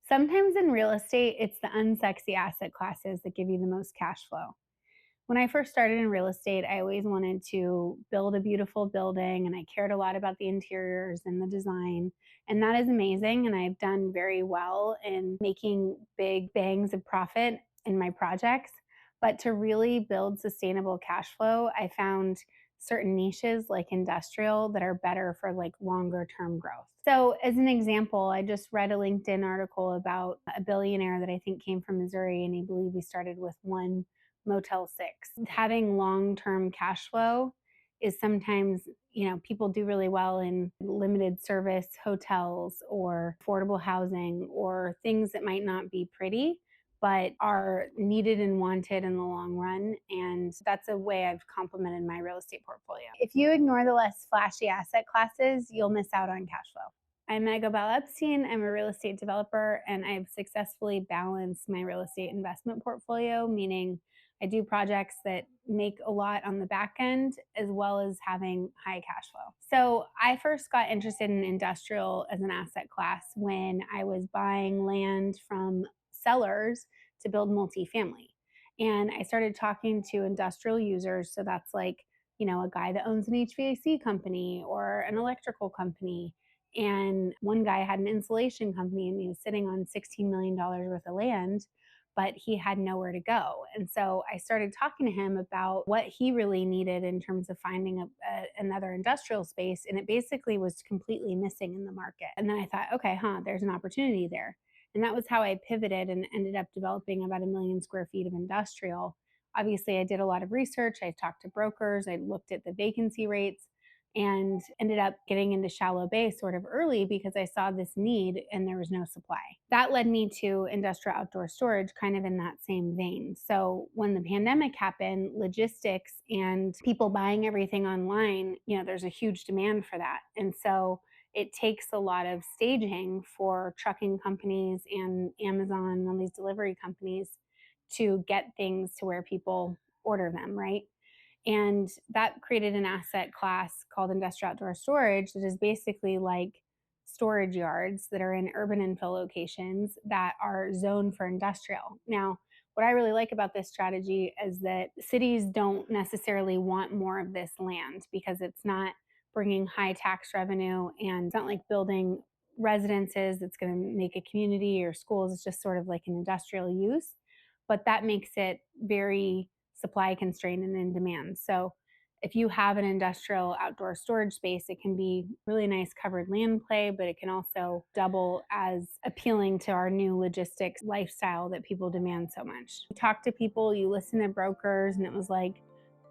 Sometimes in real estate, it's the unsexy asset classes that give you the most cash flow. When I first started in real estate, I always wanted to build a beautiful building and I cared a lot about the interiors and the design. And that is amazing. And I've done very well in making big bangs of profit in my projects. But to really build sustainable cash flow, I found certain niches like industrial that are better for like longer term growth. So, as an example, I just read a LinkedIn article about a billionaire that I think came from Missouri, and I believe he started with one Motel 6. Having long-term cash flow is sometimes, people do really well in limited service hotels or affordable housing or things that might not be pretty, but are needed and wanted in the long run. And that's a way I've complemented my real estate portfolio. If you ignore the less flashy asset classes, you'll miss out on cash flow. I'm Meg Epstein. I'm a real estate developer, and I've successfully balanced my real estate investment portfolio, meaning I do projects that make a lot on the back end as well as having high cash flow. So I first got interested in industrial as an asset class when I was buying land from sellers to build multifamily. And I started talking to industrial users. So that's like, a guy that owns an HVAC company or an electrical company. And one guy had an insulation company and he was sitting on $16 million worth of land, but he had nowhere to go. And so I started talking to him about what he really needed in terms of finding another industrial space. And it basically was completely missing in the market. And then I thought, okay, there's an opportunity there. And that was how I pivoted and ended up developing about 1 million square feet of industrial. Obviously, I did a lot of research. I talked to brokers. I looked at the vacancy rates and ended up getting into shallow bay sort of early because I saw this need and there was no supply. That led me to industrial outdoor storage, kind of in that same vein. So when the pandemic happened, logistics and people buying everything online, there's a huge demand for that. And so it takes a lot of staging for trucking companies and Amazon and all these delivery companies to get things to where people order them, right? And that created an asset class called industrial outdoor storage that is basically like storage yards that are in urban infill locations that are zoned for industrial. Now, what I really like about this strategy is that cities don't necessarily want more of this land because it's not bringing high tax revenue and it's not like building residences that's going to make a community or schools. It's just sort of like an industrial use. But that makes it very supply constrained and in demand. So if you have an industrial outdoor storage space, it can be really nice covered land play, but it can also double as appealing to our new logistics lifestyle that people demand so much. You talk to people, you listen to brokers, and it was like,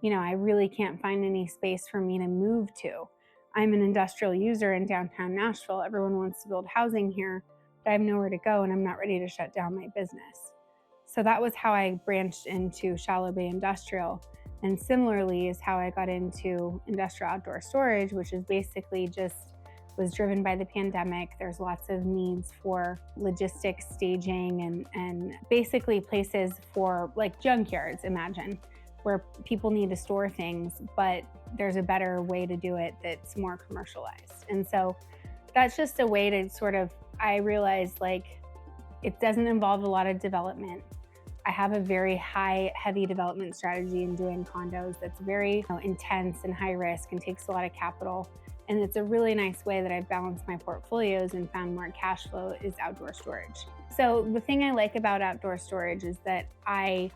I really can't find any space for me to move to. I'm an industrial user in downtown Nashville. Everyone wants to build housing here, but I have nowhere to go and I'm not ready to shut down my business. So that was how I branched into shallow bay industrial. And similarly is how I got into industrial outdoor storage, which is basically just was driven by the pandemic. There's lots of needs for logistics staging and basically places for like junkyards, imagine, where people need to store things, but there's a better way to do it that's more commercialized. And so that's just a way to sort of, I realized like it doesn't involve a lot of development. I have a very heavy development strategy in doing condos that's very intense and high risk and takes a lot of capital. And it's a really nice way that I've balanced my portfolios and found more cash flow is outdoor storage. So the thing I like about outdoor storage is that I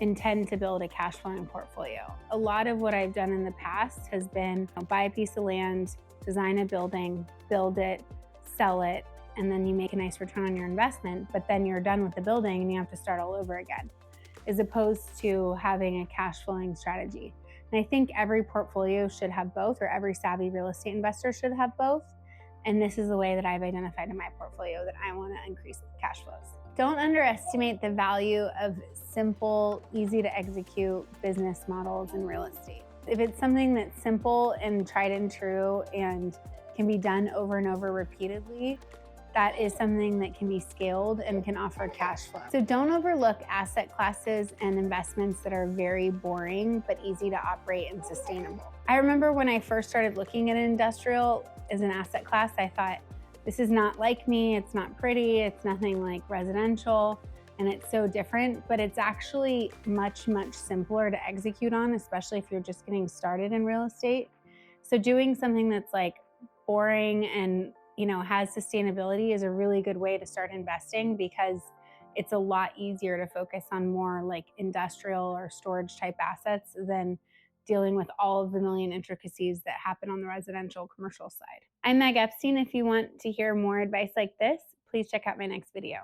intend to build a cash flowing portfolio. A lot of what I've done in the past has been buy a piece of land, design a building, build it, sell it, and then you make a nice return on your investment, but then you're done with the building and you have to start all over again, as opposed to having a cash flowing strategy. And I think every portfolio should have both, or every savvy real estate investor should have both. And this is the way that I've identified in my portfolio that I want to increase cash flows. Don't underestimate the value of simple, easy to execute business models in real estate. If it's something that's simple and tried and true and can be done over and over repeatedly, that is something that can be scaled and can offer cash flow. So don't overlook asset classes and investments that are very boring but easy to operate and sustainable. I remember when I first started looking at industrial as an asset class, I thought, this is not like me, it's not pretty, it's nothing like residential, and it's so different, but it's actually much, much simpler to execute on, especially if you're just getting started in real estate. So doing something that's like boring and, has sustainability is a really good way to start investing because it's a lot easier to focus on more like industrial or storage type assets than dealing with all of the million intricacies that happen on the residential commercial side. I'm Meg Epstein. If you want to hear more advice like this, please check out my next video.